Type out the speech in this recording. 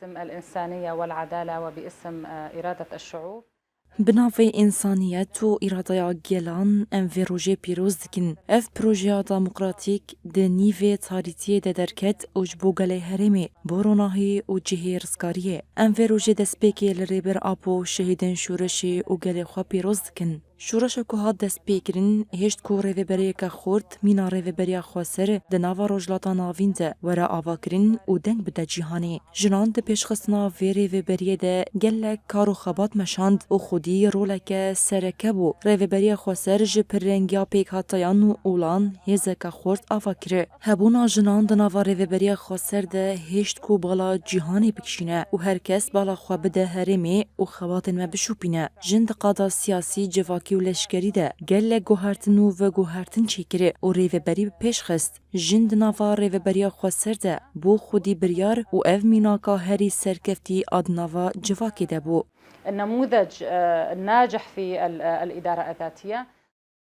باسم الإنسانية والعدالة وباسم إرادة الشعوب. بناوی انسانیت و اراده گلان ام وی روژه پیروز دکن. اف پروژه دموکراتیک ده نیوه تاریتیه ده درکت اوجبو گله هرمی بوروناهی و جهه رزکاریه. ام وی روژه دسپیکی لریبر آپو شهیدن شورشی و گله خواه پیروز دکن. شورش که هات دست پیکرین هشت کو ریوبری که خورد مینا ریوبری خواسر ده نوا روجلاتا ناوین ده ورا آواکرین و دنگ بده جیهانی. جنان ده پیشخصنا وی ریوبری ده گله کارو خبات مشاند و خودی رولک سرکه بو. ریوبری خواسر جه پر رنگیا پیک هاتایان و اولان هزه که خورد آواکره. هبونا جنان ده نوا ریوبری خواسر ده هشت کو بالا جیهانی بکشینه و هر کس بالا خواه بده هرمی و خواتن ما بشوپینه. جند قادا سیاسی جواکی و لشکری ده گله گوهرتن و گوهرتن چیکره و ریوبری پیش خست. جند نوا ریوبری خواسر ده بو خودی بریار و اف میناکا هری سرکفتی آد نوا جواکی ده بو. النموذج الناجح في الإدارة الذاتية